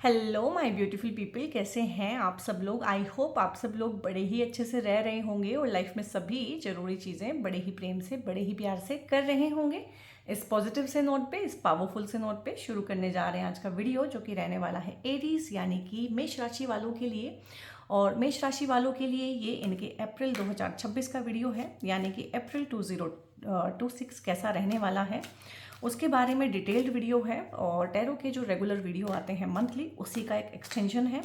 Hello my beautiful people, कैसे हैं आप सब लोग। आई होप आप सब लोग बड़े ही अच्छे से रह रहे होंगे और लाइफ में सभी ज़रूरी चीज़ें बड़े ही प्रेम से, बड़े ही प्यार से कर रहे होंगे। इस पॉजिटिव से नोट पे, इस पावरफुल से नोट पे शुरू करने जा रहे हैं आज का वीडियो, जो कि रहने वाला है एरीज यानी कि मेष राशि वालों के लिए। और मेष राशि वालों के लिए ये इनके अप्रैल 2026 का वीडियो है, यानी कि अप्रैल 2026 कैसा रहने वाला है उसके बारे में डिटेल्ड वीडियो है। और टैरो के जो रेगुलर वीडियो आते हैं मंथली, उसी का एक एक्सटेंशन है।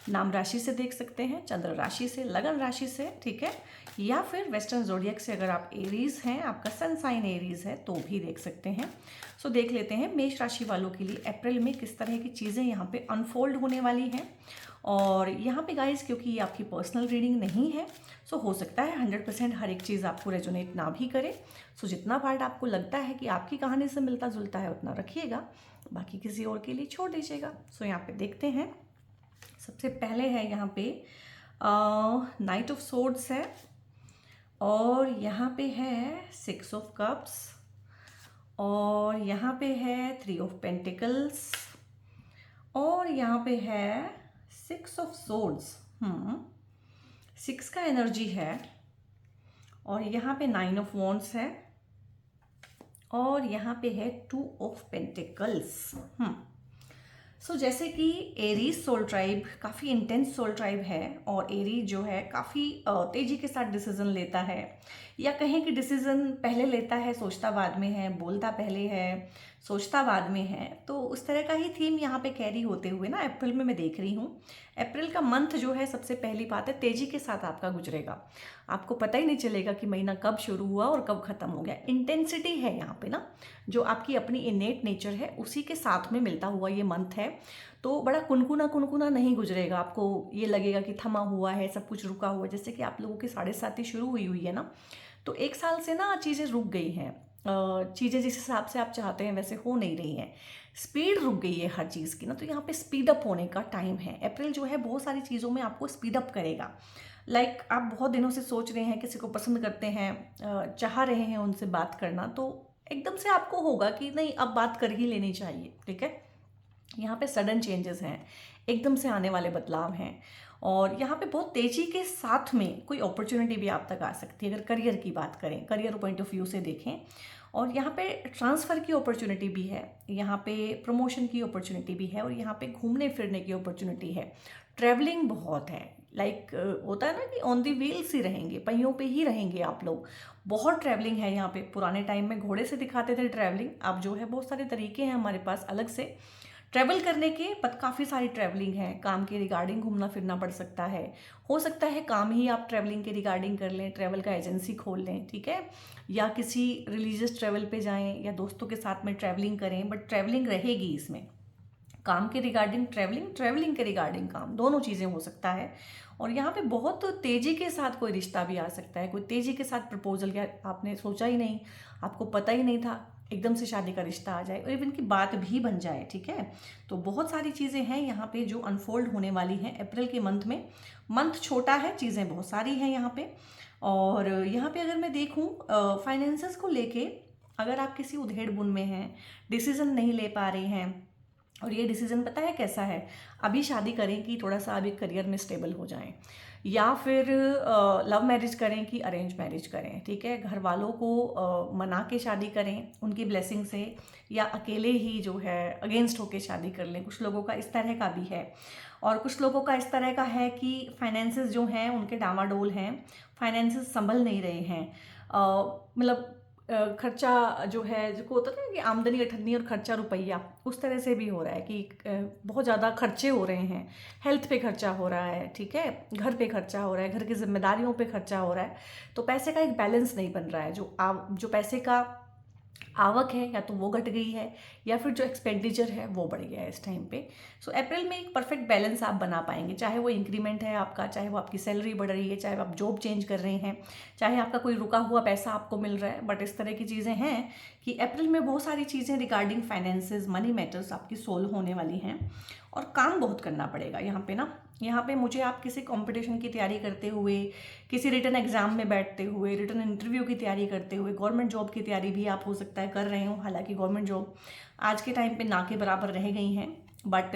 नाम राशि से देख सकते हैं, चंद्र राशि से, लगन राशि से, ठीक है, या फिर वेस्टर्न जोडियक से। अगर आप एरीज हैं, आपका सन साइन एरीज है, तो भी देख सकते हैं। सो देख लेते हैं मेष राशि वालों के लिए अप्रैल में किस तरह की चीज़ें यहाँ पे अनफोल्ड होने वाली हैं। और यहाँ पे गाइस, क्योंकि ये आपकी पर्सनल रीडिंग नहीं है, सो हो सकता है 100% हर एक चीज़ आपको रेजोनेट ना भी करे। सो जितना पार्ट आपको लगता है कि आपकी कहानी से मिलता जुलता है उतना रखिएगा, बाकी किसी और के लिए छोड़ दीजिएगा। सो यहाँ पे देखते हैं। सबसे पहले है यहाँ पे नाइट ऑफ सोर्ड्स है, और यहाँ पे है 6 ऑफ कप्स, और यहाँ पे है 3 ऑफ पेंटिकल्स, और यहाँ पे है 6 ऑफ सोर्ड्स। 6 का एनर्जी है, और यहाँ पे 9 ऑफ वॉन्ड्स है, और यहाँ पे है 2 ऑफ पेंटिकल्स। जैसे कि एरीज सोल ट्राइब काफ़ी इंटेंस सोल ट्राइब है, और एरीज जो है काफ़ी तेजी के साथ डिसीजन लेता है, या कहें कि डिसीजन पहले लेता है, सोचता बाद में है, बोलता पहले है, सोचता बाद में है। तो उस तरह का ही थीम यहाँ पे कैरी होते हुए ना अप्रैल में मैं देख रही हूँ। अप्रैल का मंथ जो है, सबसे पहली बात है, तेजी के साथ आपका गुजरेगा। आपको पता ही नहीं चलेगा कि महीना कब शुरू हुआ और कब ख़त्म हो गया। इंटेंसिटी है यहाँ पे ना, जो आपकी अपनी इनेट नेचर है, उसी के साथ में मिलता हुआ ये मंथ है। तो बड़ा कुनकुना कुनकुना नहीं गुजरेगा, आपको ये लगेगा कि थमा हुआ है, सब कुछ रुका हुआ है। जैसे कि आप लोगों की 7.5 शुरू हुई है ना, तो 1 साल से ना चीज़ें रुक गई हैं। चीज़ें जिस हिसाब से आप चाहते हैं वैसे हो नहीं रही हैं, स्पीड रुक गई है हर चीज़ की ना। तो यहाँ पे स्पीड अप होने का टाइम है। अप्रैल जो है बहुत सारी चीज़ों में आपको स्पीड अप करेगा। आप बहुत दिनों से सोच रहे हैं, किसी को पसंद करते हैं, चाह रहे हैं उनसे बात करना, तो एकदम से आपको होगा कि नहीं, अब बात कर ही लेनी चाहिए, ठीक है। यहाँ पे सडन चेंजेस हैं, एकदम से आने वाले बदलाव हैं, और यहाँ पे बहुत तेज़ी के साथ में कोई अपॉर्चुनिटी भी आप तक आ सकती है। अगर करियर की बात करें, करियर पॉइंट ऑफ व्यू से देखें, और यहाँ पे ट्रांसफ़र की अपॉर्चुनिटी भी है, यहाँ पे प्रमोशन की अपॉर्चुनिटी भी है, और यहाँ पे घूमने फिरने की अपॉर्चुनिटी है। ट्रैवलिंग बहुत है, होता है ना कि ऑन दी व्हील्स ही रहेंगे, पहियों पे ही रहेंगे आप लोग। बहुत ट्रैवलिंग है यहाँ पे। पुराने टाइम में घोड़े से दिखाते थे ट्रैवलिंग, अब जो है बहुत सारे तरीके हैं हमारे पास अलग से ट्रैवल करने के। पर काफ़ी सारी ट्रैवलिंग है, काम के रिगार्डिंग घूमना फिरना पड़ सकता है। हो सकता है काम ही आप ट्रैवलिंग के रिगार्डिंग कर लें, ट्रैवल का एजेंसी खोल लें, ठीक है, या किसी रिलीजियस ट्रैवल पे जाएं, या दोस्तों के साथ में ट्रैवलिंग करें। बट ट्रैवलिंग रहेगी इसमें, काम के रिगार्डिंग ट्रैवलिंग, ट्रैवलिंग के रिगार्डिंग काम, दोनों चीज़ें हो सकता है। और यहाँ पे बहुत तेज़ी के साथ कोई रिश्ता भी आ सकता है, कोई तेज़ी के साथ प्रपोजल, या आपने सोचा ही नहीं, आपको पता ही नहीं था, एकदम से शादी का रिश्ता आ जाए, और इवन की बात भी बन जाए, ठीक है। तो बहुत सारी चीज़ें हैं यहाँ पे जो अनफोल्ड होने वाली हैं अप्रैल के मंथ में। मंथ छोटा है, चीज़ें बहुत सारी हैं यहाँ पे। और यहाँ पे अगर मैं देखूँ फाइनेंसेस को लेके, अगर आप किसी उधेड़ बुन में हैं, डिसीजन नहीं ले पा रहे हैं, और ये डिसीजन पता है कैसा है, अभी शादी करें कि थोड़ा सा अभी करियर में स्टेबल हो जाएं, या फिर लव मैरिज करें कि अरेंज मैरिज करें, ठीक है, घर वालों को मना के शादी करें उनकी ब्लेसिंग से, या अकेले ही जो है अगेंस्ट होके शादी कर लें। कुछ लोगों का इस तरह का भी है, और कुछ लोगों का इस तरह का है कि फाइनेंसेस जो हैं उनके डामाडोल हैं, फाइनेंसेस संभल नहीं रहे हैं। मतलब खर्चा जो है, जो होता है ना कि आमदनी अठन्नी और खर्चा रुपया, उस तरह से भी हो रहा है कि बहुत ज़्यादा खर्चे हो रहे हैं। हेल्थ पे खर्चा हो रहा है, ठीक है, घर पे खर्चा हो रहा है, घर की जिम्मेदारियों पे खर्चा हो रहा है। तो पैसे का एक बैलेंस नहीं बन रहा है। जो पैसे का आवक है, या तो वो घट गई है, या फिर जो एक्सपेंडिचर है वो बढ़ गया है इस टाइम पे। सो अप्रैल में एक परफेक्ट बैलेंस आप बना पाएंगे, चाहे वो इंक्रीमेंट है आपका, चाहे वो आपकी सैलरी बढ़ रही है, चाहे आप जॉब चेंज कर रहे हैं, चाहे आपका कोई रुका हुआ पैसा आपको मिल रहा है। बट इस तरह की चीज़ें हैं कि अप्रैल में बहुत सारी चीज़ें रिगार्डिंग फाइनेंसेस, मनी मैटर्स आपकी सोल्व होने वाली हैं, और काम बहुत करना पड़ेगा यहाँ पे ना। यहाँ पे मुझे आप किसी कंपटीशन की तैयारी करते हुए, किसी रिटन एग्जाम में बैठते हुए, रिटन इंटरव्यू की तैयारी करते हुए, गवर्नमेंट जॉब की तैयारी भी आप हो सकता है कर रहे हो। हालांकि गवर्नमेंट जॉब आज के टाइम पे ना के बराबर रह गई हैं, बट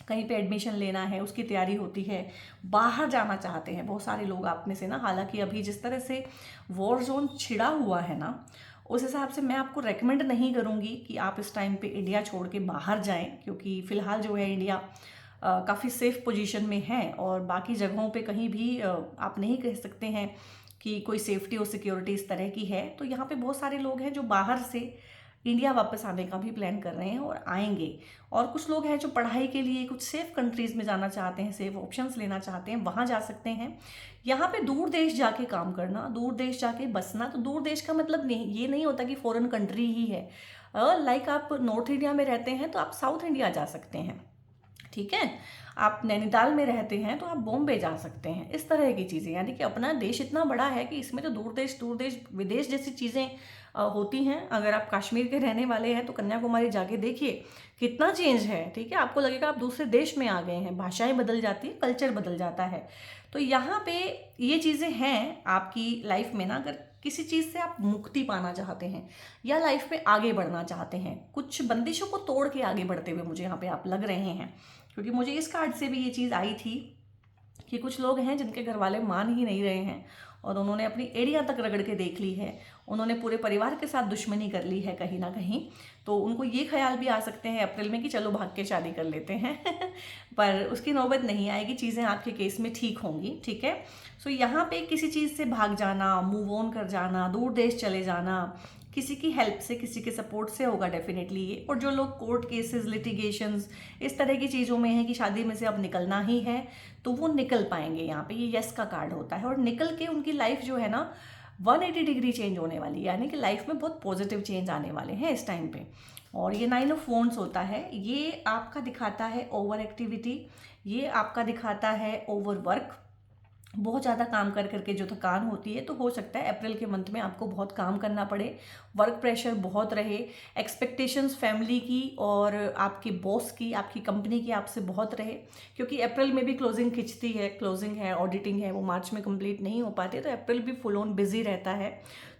कहीं पे एडमिशन लेना है, उसकी तैयारी होती है, बाहर जाना चाहते हैं बहुत सारे लोग आप में से ना। हालांकि अभी जिस तरह से वॉर जोन छिड़ा हुआ है ना, उस हिसाब से मैं आपको रेकमेंड नहीं करूँगी कि आप इस टाइम पे इंडिया छोड़ के बाहर जाएं, क्योंकि फ़िलहाल जो है इंडिया काफ़ी सेफ पोजीशन में है, और बाकी जगहों पे कहीं भी आप नहीं कह सकते हैं कि कोई सेफ्टी और सिक्योरिटी इस तरह की है। तो यहाँ पे बहुत सारे लोग हैं जो बाहर से इंडिया वापस आने का भी प्लान कर रहे हैं और आएंगे, और कुछ लोग हैं जो पढ़ाई के लिए कुछ सेफ कंट्रीज़ में जाना चाहते हैं, सेफ ऑप्शंस लेना चाहते हैं, वहाँ जा सकते हैं। यहाँ पे दूर देश जाके काम करना, दूर देश जाके बसना, तो दूर देश का मतलब नहीं, ये नहीं होता कि फॉरेन कंट्री ही है। लाइक आप नॉर्थ इंडिया में रहते हैं तो आप साउथ इंडिया जा सकते हैं, ठीक है। आप नैनीताल में रहते हैं तो आप बॉम्बे जा सकते हैं, इस तरह की चीज़ें। यानी कि अपना देश इतना बड़ा है कि इसमें तो दूर देश विदेश जैसी चीज़ें होती हैं। अगर आप कश्मीर के रहने वाले हैं तो कन्याकुमारी जाके देखिए कितना चेंज है, ठीक है। आपको लगेगा आप दूसरे देश में आ गए हैं, भाषाएं बदल जाती है, कल्चर बदल जाता है। तो यहाँ पे ये चीज़ें हैं आपकी लाइफ में ना। अगर किसी चीज़ से आप मुक्ति पाना चाहते हैं या लाइफ में आगे बढ़ना चाहते हैं, कुछ बंदिशों को तोड़ के आगे बढ़ते हुए मुझे यहाँ पे आप लग रहे हैं, क्योंकि मुझे इस कार्ड से भी ये चीज़ आई थी कि कुछ लोग हैं जिनके घर वाले मान ही नहीं रहे हैं, और उन्होंने अपनी एड़ियाँ तक रगड़ के देख ली है, उन्होंने पूरे परिवार के साथ दुश्मनी कर ली है कहीं ना कहीं। तो उनको ये ख्याल भी आ सकते हैं अप्रैल में कि चलो भाग के शादी कर लेते हैं पर उसकी नौबत नहीं आएगी, चीज़ें आपके केस में ठीक होंगी, ठीक है। सो यहाँ पे किसी चीज़ से भाग जाना, मूव ऑन कर जाना, दूर देश चले जाना, किसी की हेल्प से, किसी के सपोर्ट से होगा डेफिनेटली ये। और जो लोग कोर्ट केसेस, लिटिगेशंस, इस तरह की चीज़ों में है कि शादी में से अब निकलना ही है, तो वो निकल पाएंगे। यहाँ पे ये यस का कार्ड होता है, और निकल के उनकी लाइफ जो है ना 180 डिग्री चेंज होने वाली है, यानी कि लाइफ में बहुत पॉजिटिव चेंज आने वाले हैं इस टाइम पे। और ये 9 ऑफ वॉन्ड्स होता है, ये आपका दिखाता है ओवर एक्टिविटी, ये आपका दिखाता है ओवर वर्क। बहुत ज़्यादा काम कर करके जो थकान होती है, तो हो सकता है अप्रैल के मंथ में आपको बहुत काम करना पड़े, वर्क प्रेशर बहुत रहे, एक्सपेक्टेशंस फैमिली की और आपके बॉस की, आपकी कंपनी की आपसे बहुत रहे, क्योंकि अप्रैल में भी क्लोजिंग खिंचती है, क्लोजिंग है, ऑडिटिंग है, वो मार्च में कंप्लीट नहीं हो पाते, तो अप्रैल भी फुल ऑन बिजी रहता है।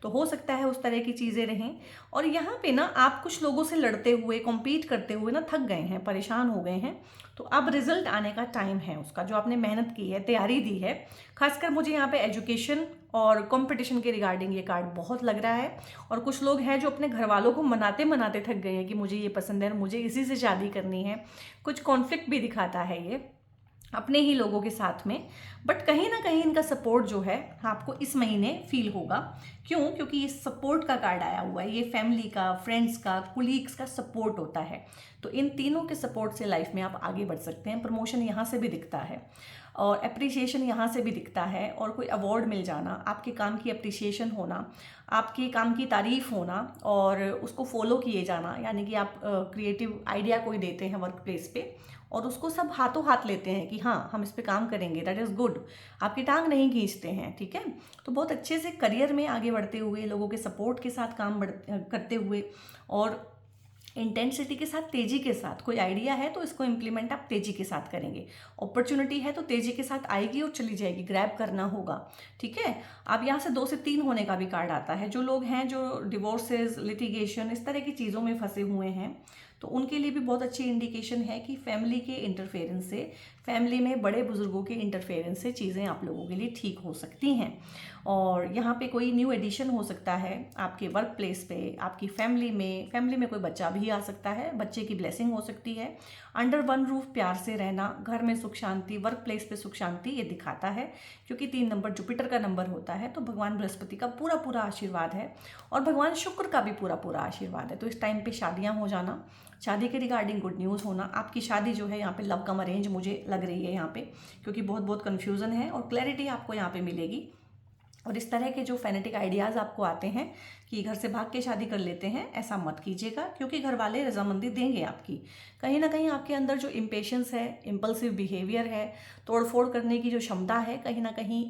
तो हो सकता है उस तरह की चीज़ें रहें। और यहाँ पे ना आप कुछ लोगों से लड़ते हुए, कॉम्पीट करते हुए ना थक गए हैं, परेशान हो गए हैं, तो अब रिजल्ट आने का टाइम है उसका, जो आपने मेहनत की है, तैयारी दी है। खासकर मुझे यहाँ पे एजुकेशन और कंपटीशन के रिगार्डिंग ये कार्ड बहुत लग रहा है। और कुछ लोग हैं जो अपने घर वालों को मनाते मनाते थक गए हैं कि मुझे ये पसंद है और मुझे इसी से शादी करनी है। कुछ कॉन्फ्लिक्ट भी दिखाता है ये अपने ही लोगों के साथ में, बट कहीं ना कहीं इनका सपोर्ट जो है आपको इस महीने फील होगा। क्यों? क्योंकि ये सपोर्ट का कार्ड आया हुआ है, ये फैमिली का, फ्रेंड्स का, कुलीग्स का सपोर्ट होता है। तो इन तीनों के सपोर्ट से लाइफ में आप आगे बढ़ सकते हैं। प्रमोशन यहाँ से भी दिखता है और अप्रिसिएशन यहाँ से भी दिखता है, और कोई अवार्ड मिल जाना, आपके काम की अप्रिसिएशन होना, आपके काम की तारीफ होना और उसको फॉलो किए जाना। यानी कि आप क्रिएटिव आइडिया कोई देते हैं वर्क प्लेस पे और उसको सब हाथों हाथ लेते हैं कि हाँ हम इस पे काम करेंगे, दैट इज़ गुड, आपकी टांग नहीं खींचते हैं, ठीक है। तो बहुत अच्छे से करियर में आगे बढ़ते हुए, लोगों के सपोर्ट के साथ काम करते हुए और इंटेंसिटी के साथ, तेजी के साथ, कोई आइडिया है तो इसको इम्प्लीमेंट आप तेजी के साथ करेंगे। अपॉर्चुनिटी है तो तेजी के साथ आएगी और चली जाएगी, ग्रैब करना होगा, ठीक है। अब यहाँ से 2 से 3 होने का भी कार्ड आता है। जो लोग हैं जो डिवोर्सेस, लिटिगेशन, इस तरह की चीज़ों में फंसे हुए हैं, तो उनके लिए भी बहुत अच्छी इंडिकेशन है कि फैमिली के इंटरफेरेंस से, फैमिली में बड़े बुजुर्गों के इंटरफेरेंस से चीज़ें आप लोगों के लिए ठीक हो सकती हैं। और यहाँ पे कोई न्यू एडिशन हो सकता है आपके वर्क प्लेस पे, आपकी फैमिली में कोई बच्चा भी आ सकता है, बच्चे की ब्लेसिंग हो सकती है। अंडर वन रूफ प्यार से रहना, घर में सुख शांति, वर्क प्लेस पे सुख शांति, ये दिखाता है। क्योंकि 3 नंबर जुपिटर का नंबर होता है, तो भगवान बृहस्पति का पूरा पूरा आशीर्वाद है और भगवान शुक्र का भी पूरा पूरा आशीर्वाद है। तो इस टाइम पे शादियाँ हो जाना, शादी के रिगार्डिंग गुड न्यूज़ होना। आपकी शादी जो है यहाँ पे लव कम अरेंज मुझे लग रही है यहाँ पे, क्योंकि बहुत बहुत कन्फ्यूज़न है और क्लैरिटी आपको यहाँ पे मिलेगी। और इस तरह के जो फैनेटिक आइडियाज़ आपको आते हैं कि घर से भाग के शादी कर लेते हैं, ऐसा मत कीजिएगा, क्योंकि घर वाले रजामंदी देंगे आपकी। कहीं ना कहीं आपके अंदर जो इम्पेशंस है, इम्पल्सिव बिहेवियर है, तोड़फोड़ करने की जो क्षमता है, कहीं ना कहीं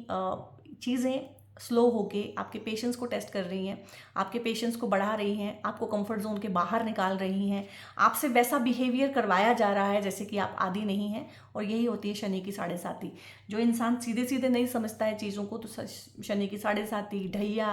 चीज़ें स्लो होके आपके पेशेंस को टेस्ट कर रही हैं, आपके पेशेंस को बढ़ा रही हैं, आपको कंफर्ट जोन के बाहर निकाल रही हैं, आपसे वैसा बिहेवियर करवाया जा रहा है जैसे कि आप आदी नहीं हैं। और यही होती है शनि की 7.5। जो इंसान सीधे सीधे नहीं समझता है चीज़ों को, तो शनि की 7.5, ढैया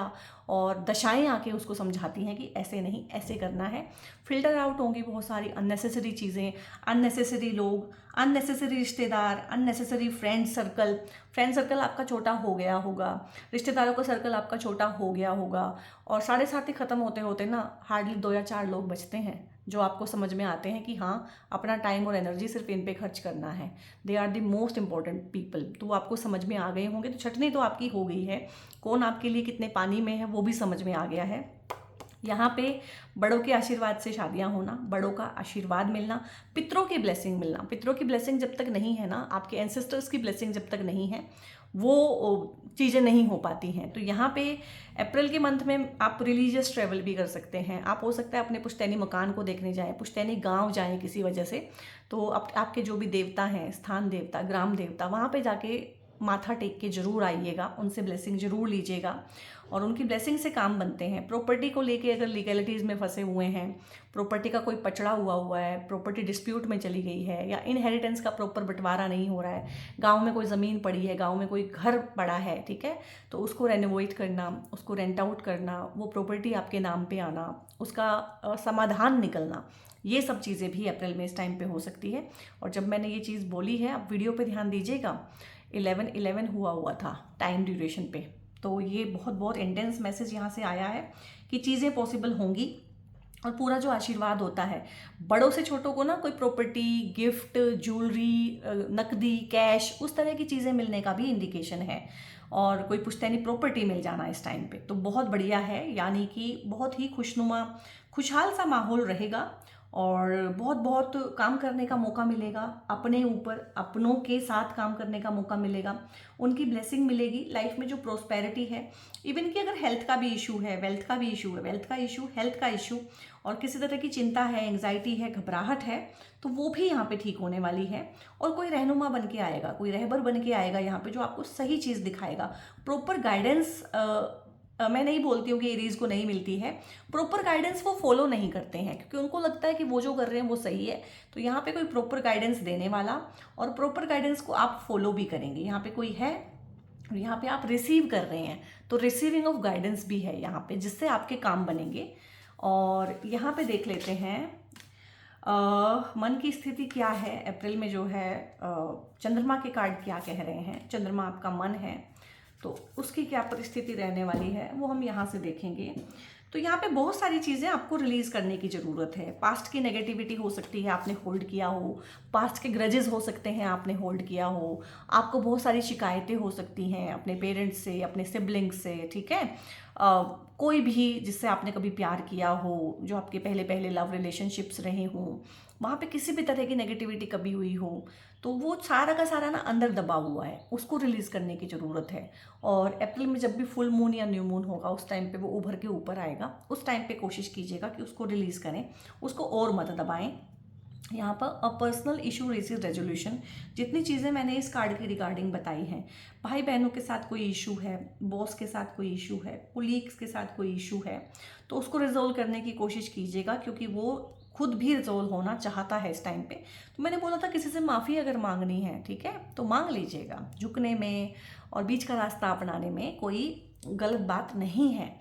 और दशाएं आके उसको समझाती हैं कि ऐसे नहीं, ऐसे करना है। फिल्टर आउट होंगी बहुत सारी अननेसेसरी चीज़ें, अननेसेसरी लोग, अननेसेसरी रिश्तेदार, अननेसेसरी फ्रेंड सर्कल आपका छोटा हो गया होगा, रिश्तेदारों का सर्कल आपका छोटा हो गया होगा, और 7:30 ही ख़त्म होते होते ना हार्डली 2 या 4 लोग बचते हैं जो आपको समझ में आते हैं कि हाँ, अपना टाइम और एनर्जी सिर्फ इन पे खर्च करना है। They are the most important people. तो वो आपको समझ में आ गए होंगे। तो छटनी तो आपकी हो गई है, कौन आपके लिए कितने पानी में है वो भी समझ में आ गया है। यहाँ पे बड़ों के आशीर्वाद से शादियाँ होना, बड़ों का आशीर्वाद मिलना, पितरों की ब्लेसिंग मिलना। पितरों की ब्लेसिंग जब तक नहीं है ना, आपके एंसेस्टर्स की ब्लेसिंग जब तक नहीं है, वो चीज़ें नहीं हो पाती हैं। तो यहाँ पे अप्रैल के मंथ में आप रिलीजियस ट्रैवल भी कर सकते हैं। आप हो सकता है अपने पुश्तैनी मकान को देखने जाएं, पुश्तैनी गांव जाएं किसी वजह से। तो आपके जो भी देवता हैं, स्थान देवता, ग्राम देवता, वहाँ पे जाके माथा टेक के जरूर आइएगा, उनसे ब्लेसिंग जरूर लीजिएगा, और उनकी ब्लेसिंग से काम बनते हैं। प्रॉपर्टी को लेके अगर लीगैलिटीज़ में फंसे हुए हैं, प्रॉपर्टी का कोई पचड़ा हुआ है, प्रॉपर्टी डिस्प्यूट में चली गई है, या इनहेरिटेंस का प्रॉपर बंटवारा नहीं हो रहा है, गांव में कोई ज़मीन पड़ी है, गांव में कोई घर पड़ा है, ठीक है, तो उसको रेनोवेट करना, उसको रेंट आउट करना, वो प्रॉपर्टी आपके नाम पे आना, उसका समाधान निकलना, ये सब चीज़ें भी अप्रैल में इस टाइम पे हो सकती है। और जब मैंने ये चीज़ बोली है, आप वीडियो पे ध्यान दीजिएगा, 11/11 हुआ था टाइम ड्यूरेशन पे। तो ये बहुत बहुत इंटेंस मैसेज यहाँ से आया है कि चीज़ें पॉसिबल होंगी, और पूरा जो आशीर्वाद होता है बड़ों से छोटों को ना, कोई प्रॉपर्टी, गिफ्ट, ज्वेलरी, नकदी, कैश, उस तरह की चीज़ें मिलने का भी इंडिकेशन है, और कोई पुश्तैनी प्रॉपर्टी मिल जाना इस टाइम पे तो बहुत बढ़िया है। यानी कि बहुत ही खुशनुमा, खुशहाल सा माहौल रहेगा, और बहुत बहुत काम करने का मौका मिलेगा, अपने ऊपर, अपनों के साथ काम करने का मौका मिलेगा, उनकी ब्लेसिंग मिलेगी। लाइफ में जो प्रोस्पेरिटी है, इवन कि अगर हेल्थ का भी इशू है, वेल्थ का भी इशू है, वेल्थ का इशू, हेल्थ का इशू, और किसी तरह की चिंता है, एंग्जाइटी है, घबराहट है, तो वो भी यहाँ पे ठीक होने वाली है। और कोई रहनुमा बन के आएगा, कोई रहबर बन के आएगा यहाँ पे, जो आपको सही चीज़ दिखाएगा। प्रॉपर गाइडेंस मैं नहीं बोलती हूँ कि एरीज को नहीं मिलती है, प्रॉपर गाइडेंस वो फॉलो नहीं करते हैं, क्योंकि उनको लगता है कि वो जो कर रहे हैं वो सही है। तो यहाँ पे कोई प्रॉपर गाइडेंस देने वाला, और प्रॉपर गाइडेंस को आप फॉलो भी करेंगे, यहाँ पे कोई है, यहाँ पे आप रिसीव कर रहे हैं, तो रिसीविंग ऑफ गाइडेंस भी है यहाँ पे, जिससे आपके काम बनेंगे। और यहाँ पे देख लेते हैं मन की स्थिति क्या है अप्रैल में, जो है चंद्रमा के कार्ड क्या कह रहे हैं। चंद्रमा आपका मन है, तो उसकी क्या परिस्थिति रहने वाली है वो हम यहाँ से देखेंगे। तो यहाँ पे बहुत सारी चीज़ें आपको रिलीज करने की ज़रूरत है। पास्ट की नेगेटिविटी हो सकती है, आपने होल्ड किया हो, पास्ट के ग्रजेस हो सकते हैं, आपने होल्ड किया हो, आपको बहुत सारी शिकायतें हो सकती हैं अपने पेरेंट्स से, अपने सिबलिंग्स से, ठीक है, कोई भी जिससे आपने कभी प्यार किया हो, जो आपके पहले पहले लव रिलेशनशिप्स रहे हों, वहाँ पे किसी भी तरह की नेगेटिविटी कभी हुई हो, तो वो सारा का सारा ना अंदर दबा हुआ है, उसको रिलीज़ करने की ज़रूरत है। और अप्रैल में जब भी फुल मून या न्यू मून होगा, उस टाइम पे वो उभर के ऊपर आएगा, उस टाइम पे कोशिश कीजिएगा कि उसको रिलीज़ करें, उसको और मत दबाएं। यहाँ पर अ पर्सनल इशू रेसिस रेजोल्यूशन, जितनी चीज़ें मैंने इस कार्ड की रिगार्डिंग बताई हैं, भाई बहनों के साथ कोई इशू है, बॉस के साथ कोई इशू है, कोलीग्स के साथ कोई इशू है, तो उसको रिजोल्व करने की कोशिश कीजिएगा, क्योंकि वो खुद भी रिजोल्व होना चाहता है इस टाइम पे। तो मैंने बोला था किसी से माफ़ी अगर मांगनी है, ठीक है, तो मांग लीजिएगा। झुकने में और बीच का रास्ता अपनाने में कोई गलत बात नहीं है।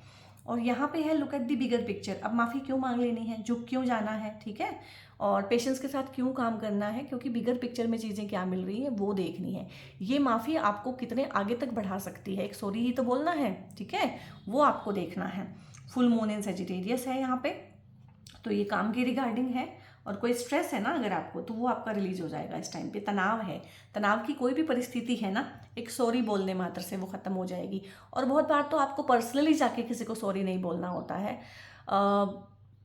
और यहाँ पे है look at the bigger picture. अब माफ़ी क्यों मांग लेनी है, झुक क्यों जाना है, ठीक है, और पेशेंस के साथ क्यों काम करना है, क्योंकि बिगर पिक्चर में चीज़ें क्या मिल रही हैं वो देखनी है। ये माफ़ी आपको कितने आगे तक बढ़ा सकती है, एक सॉरी ही तो बोलना है, ठीक है, वो आपको देखना है। फुल मून इन सेजिटेरियस है यहाँ पे, तो ये काम की रिगार्डिंग है। और कोई स्ट्रेस है ना अगर आपको, तो वो आपका रिलीज हो जाएगा इस टाइम पे। तनाव है, तनाव की कोई भी परिस्थिति है ना, एक सॉरी बोलने मात्र से वो ख़त्म हो जाएगी। और बहुत बार तो आपको पर्सनली जाके किसी को सॉरी नहीं बोलना होता है,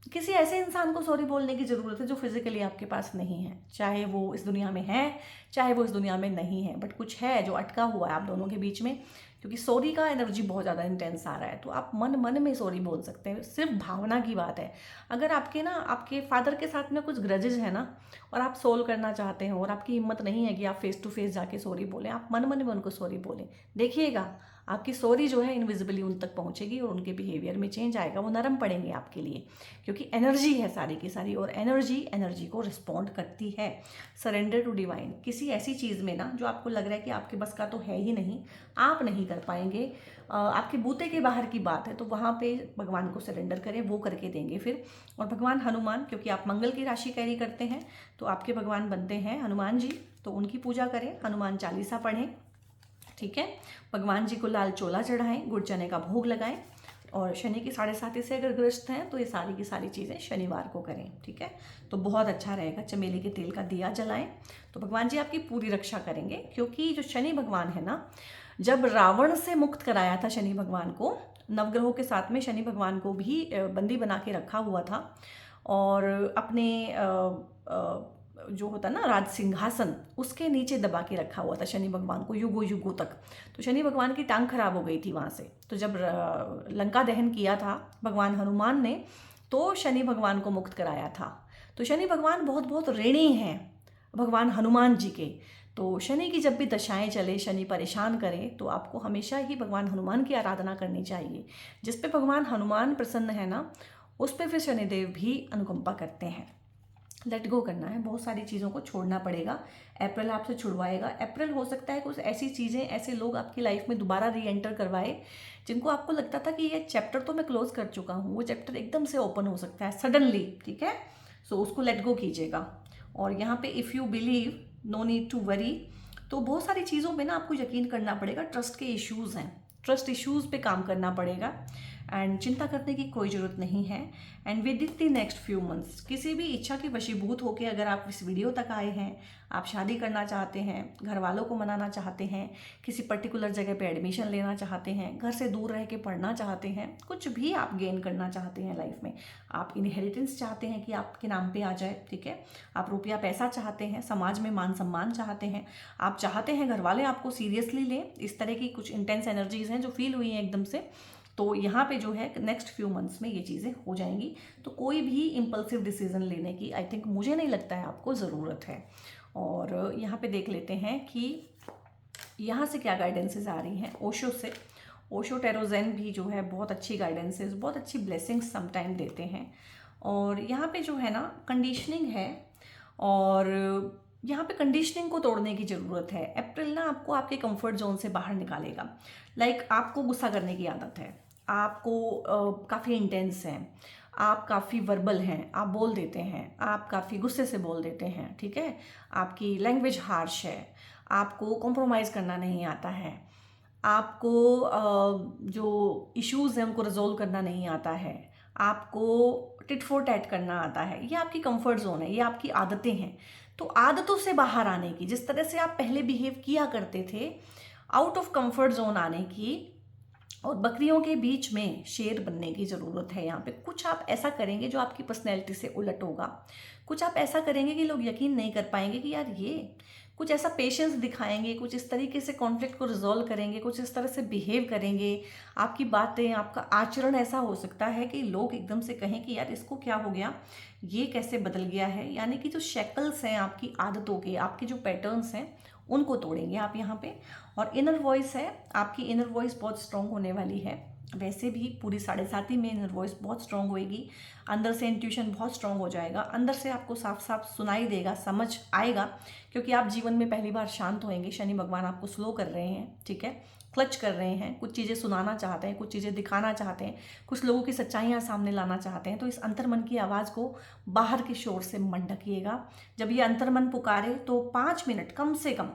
किसी ऐसे इंसान को सॉरी बोलने की ज़रूरत है जो फिजिकली आपके पास नहीं है, चाहे वो इस दुनिया में है, चाहे वो इस दुनिया में नहीं है, बट कुछ है जो अटका हुआ है आप दोनों के बीच में, क्योंकि सॉरी का एनर्जी बहुत ज़्यादा इंटेंस आ रहा है। तो आप मन मन में सॉरी बोल सकते हैं, सिर्फ भावना की बात है। अगर आपके ना, आपके फादर के साथ में कुछ ग्रजेज है ना, और आप सोल्व करना चाहते हो, और आपकी हिम्मत नहीं है कि आप फेस टू फेस जाके सॉरी बोलें, आप मन मन में उनको सॉरी बोलें, देखिएगा आपकी स्टोरी जो है इनविजिबली उन तक पहुंचेगी और उनके बिहेवियर में चेंज आएगा, वो नरम पड़ेंगे आपके लिए, क्योंकि एनर्जी है सारी की सारी, और एनर्जी को रिस्पॉन्ड करती है। Surrender to divine. किसी ऐसी चीज़ में ना जो आपको लग रहा है कि आपके बस का तो है ही नहीं, आप नहीं कर पाएंगे, आपके बूते के बाहर की बात है, तो वहाँ पे भगवान को सरेंडर करें, वो करके देंगे फिर। और भगवान हनुमान, क्योंकि आप मंगल की राशि कैरी करते हैं तो आपके भगवान बनते हैं हनुमान जी, तो उनकी पूजा करें, हनुमान चालीसा पढ़ें, ठीक है। भगवान जी को लाल चोला चढ़ाएं, गुड़ चने का भोग लगाएं, और शनि की 7.5 से अगर ग्रस्त हैं तो ये सारी की सारी चीज़ें शनिवार को करें, ठीक है। तो बहुत अच्छा रहेगा। चमेली के तेल का दिया जलाएं, तो भगवान जी आपकी पूरी रक्षा करेंगे। क्योंकि जो शनि भगवान है ना, जब रावण से मुक्त कराया था शनि भगवान को, नवग्रहों के साथ में शनि भगवान को भी बंदी बना के रखा हुआ था, और अपने जो होता ना राज सिंहासन, उसके नीचे दबा के रखा हुआ था शनि भगवान को युगों युगों तक। तो शनि भगवान की टांग खराब हो गई थी वहाँ से। तो जब लंका दहन किया था भगवान हनुमान ने, तो शनि भगवान को मुक्त कराया था। तो शनि भगवान बहुत बहुत ऋणी हैं भगवान हनुमान जी के। तो शनि की जब भी दशाएं चले, शनि परेशान करे, तो आपको हमेशा ही भगवान हनुमान की आराधना करनी चाहिए। जिस पे भगवान हनुमान प्रसन्न है ना, उस पे फिर शनिदेव भी अनुकंपा करते हैं। लेट गो करना है, बहुत सारी चीज़ों को छोड़ना पड़ेगा। अप्रैल आपसे छुड़वाएगा। अप्रैल हो सकता है कुछ ऐसी चीज़ें, ऐसे लोग आपकी लाइफ में दोबारा री एंटर करवाए, जिनको आपको लगता था कि ये चैप्टर तो मैं क्लोज कर चुका हूँ, वो चैप्टर एकदम से ओपन हो सकता है सडनली, ठीक है। सो उसको लेट गो कीजिएगा। और यहाँ पे if you believe, no need to worry. तो बहुत सारी चीज़ों पे ना आपको यकीन करना पड़ेगा। ट्रस्ट के इश्यूज़ हैं, ट्रस्ट इश्यूज़ पे काम करना पड़ेगा, एंड चिंता करने की कोई ज़रूरत नहीं है। And with in the next few months किसी भी इच्छा के वशीभूत होकर अगर आप इस वीडियो तक आए हैं, आप शादी करना चाहते हैं, घर वालों को मनाना चाहते हैं, किसी पर्टिकुलर जगह पे एडमिशन लेना चाहते हैं, घर से दूर रह के पढ़ना चाहते हैं, कुछ भी आप गेन करना चाहते हैं लाइफ में, आप इनहेरिटेंस चाहते हैं कि आपके नाम पे आ जाए, ठीक है, आप रुपया पैसा चाहते हैं, समाज में मान सम्मान चाहते हैं, आप चाहते हैं घर वाले आपको सीरियसली लें, इस तरह की कुछ इंटेंस एनर्जीज हैं जो फील हुई हैं एकदम से, तो यहाँ पे जो है नेक्स्ट फ्यू मंथ्स में ये चीज़ें हो जाएंगी। तो कोई भी इम्पल्सिव डिसीजन लेने की आई थिंक मुझे नहीं लगता है आपको ज़रूरत है। और यहाँ पे देख लेते हैं कि यहाँ से क्या गाइडेंसेस आ रही हैं ओशो से। ओशो टेरोजेन भी जो है बहुत अच्छी गाइडेंसेस, बहुत अच्छी ब्लेसिंग्स समटाइम देते हैं। और यहाँ पे जो है ना कंडीशनिंग है, और यहाँ पे कंडीशनिंग को तोड़ने की ज़रूरत है। अप्रैल ना आपको आपके कंफर्ट जोन से बाहर निकालेगा। लाइक आपको गुस्सा करने की आदत है, आपको काफ़ी इंटेंस हैं, आप काफ़ी वर्बल हैं, आप बोल देते हैं, आप काफ़ी गुस्से से बोल देते हैं, ठीक है, आपकी लैंग्वेज हार्श है, आपको कॉम्प्रोमाइज़ करना नहीं आता है, आपको जो इश्यूज़ हैं उनको रिजोल्व करना नहीं आता है, आपको टिट फॉर टैट करना आता है। ये आपकी कंफर्ट जोन है, ये आपकी आदतें हैं। तो आदतों से बाहर आने की, जिस तरह से आप पहले बिहेव किया करते थे, आउट ऑफ कंफर्ट जोन आने की और बकरियों के बीच में शेर बनने की ज़रूरत है। यहाँ पे कुछ आप ऐसा करेंगे जो आपकी पर्सनैलिटी से उलट होगा, कुछ आप ऐसा करेंगे कि लोग यकीन नहीं कर पाएंगे कि यार ये, कुछ ऐसा पेशेंस दिखाएंगे, कुछ इस तरीके से कॉन्फ्लिक्ट को रिजॉल्व करेंगे, कुछ इस तरह से बिहेव करेंगे, आपकी बातें, आपका आचरण ऐसा हो सकता है कि लोग एकदम से कहें कि यार इसको क्या हो गया, ये कैसे बदल गया है। यानी कि जो शैकल्स हैं आपकी आदतों के, आपके जो पैटर्न्स हैं, उनको तोड़ेंगे आप यहाँ पे। और इनर वॉइस है, आपकी इनर वॉइस बहुत स्ट्रॉन्ग होने वाली है। वैसे भी पूरी 7.5 में इनर वॉइस बहुत स्ट्रॉन्ग होएगी, अंदर से इंट्यूशन बहुत स्ट्रॉन्ग हो जाएगा, अंदर से आपको साफ साफ सुनाई देगा, समझ आएगा, क्योंकि आप जीवन में पहली बार शांत होएंगे। शनि भगवान आपको स्लो कर रहे हैं, ठीक है, क्लच कर रहे हैं, कुछ चीज़ें सुनाना चाहते हैं, कुछ चीज़ें दिखाना चाहते हैं, कुछ लोगों की सच्चाइयाँ सामने लाना चाहते हैं। तो इस अंतर्मन की आवाज़ को बाहर के शोर से मत ढकिएगा। जब ये अंतर्मन पुकारे तो 5 मिनट कम से कम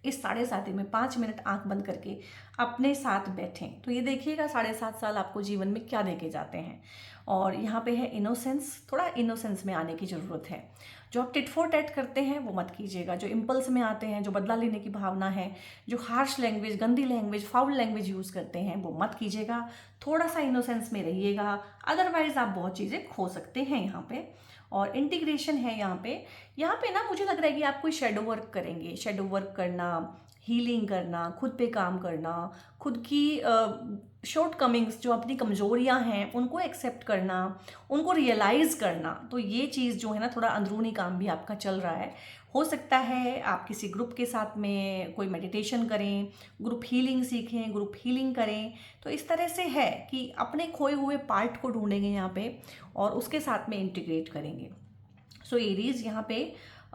इस 7.5 में 5 मिनट आंख बंद करके अपने साथ बैठें। तो ये देखिएगा 7.5 साल आपको जीवन में क्या देके जाते हैं। और यहाँ पे है इनोसेंस, थोड़ा इनोसेंस में आने की ज़रूरत है। जो आप टिट फॉर टैट करते हैं वो मत कीजिएगा। जो इम्पल्स में आते हैं, जो बदला लेने की भावना है, जो हार्श लैंग्वेज, गंदी लैंग्वेज, फाउल लैंग्वेज यूज़ करते हैं, वो मत कीजिएगा। थोड़ा सा इनोसेंस में रहिएगा, अदरवाइज आप बहुत चीज़ें खो सकते हैं यहाँ पे। और इंटीग्रेशन है यहाँ पे ना मुझे लग रहा है कि आप कोई शेडो वर्क करेंगे। शेडो वर्क करना, हीलिंग करना, खुद पे काम करना, खुद की शॉर्ट कमिंग्स, जो अपनी कमजोरियां हैं उनको एक्सेप्ट करना, उनको रियलाइज़ करना। तो ये चीज़ जो है ना, थोड़ा अंदरूनी काम भी आपका चल रहा है। हो सकता है आप किसी ग्रुप के साथ में कोई मेडिटेशन करें, ग्रुप हीलिंग सीखें, ग्रुप हीलिंग करें। तो इस तरह से है कि अपने खोए हुए पार्ट को ढूंढेंगे यहाँ पे और उसके साथ में इंटीग्रेट करेंगे। सो एरीज यहाँ पे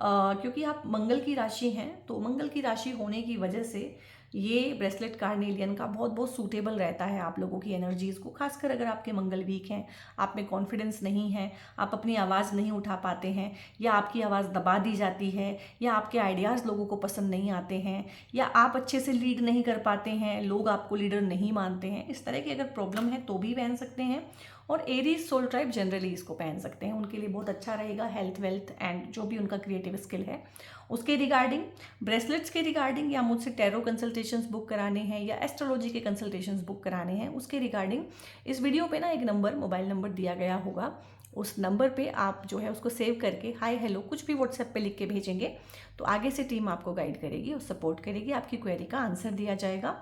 क्योंकि आप मंगल की राशि हैं, तो मंगल की राशि होने की वजह से ये ब्रेसलेट कार्नेलियन का बहुत बहुत सूटेबल रहता है आप लोगों की एनर्जीज़ को, खासकर अगर आपके मंगल वीक हैं, आप में कॉन्फिडेंस नहीं है, आप अपनी आवाज़ नहीं उठा पाते हैं, या आपकी आवाज़ दबा दी जाती है, या आपके आइडियाज़ लोगों को पसंद नहीं आते हैं, या आप अच्छे से लीड नहीं कर पाते हैं, लोग आपको लीडर नहीं मानते हैं। इस तरह की अगर प्रॉब्लम है तो भी पहन सकते हैं। और एरीज सोल ट्राइब जनरली इसको पहन सकते हैं, उनके लिए बहुत अच्छा रहेगा हेल्थ वेल्थ एंड जो भी उनका क्रिएटिव स्किल है उसके रिगार्डिंग। ब्रेसलेट्स के रिगार्डिंग या मुझसे टैरो कंसल्टेशंस बुक कराने हैं या एस्ट्रोलॉजी के कंसल्टेशंस बुक कराने हैं, उसके रिगार्डिंग इस वीडियो पे ना एक नंबर, मोबाइल नंबर दिया गया होगा, उस नंबर पे आप जो है उसको सेव करके हाय हेलो कुछ भी व्हाट्सएप पे लिख के भेजेंगे तो आगे से टीम आपको गाइड करेगी और सपोर्ट करेगी, आपकी क्वेरी का आंसर दिया जाएगा।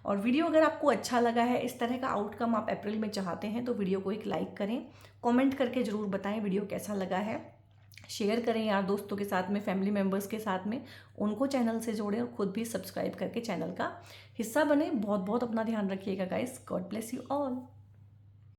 और वीडियो अगर आपको अच्छा लगा है, इस तरह का आउटकम आप अप्रैल में चाहते हैं, तो वीडियो को एक लाइक करें, कमेंट करके ज़रूर बताएं वीडियो कैसा लगा है, शेयर करें यार दोस्तों के साथ में, फैमिली मेम्बर्स के साथ में, उनको चैनल से जोड़ें और खुद भी सब्सक्राइब करके चैनल का हिस्सा बने। बहुत बहुत अपना ध्यान रखिएगा guys. God bless you all.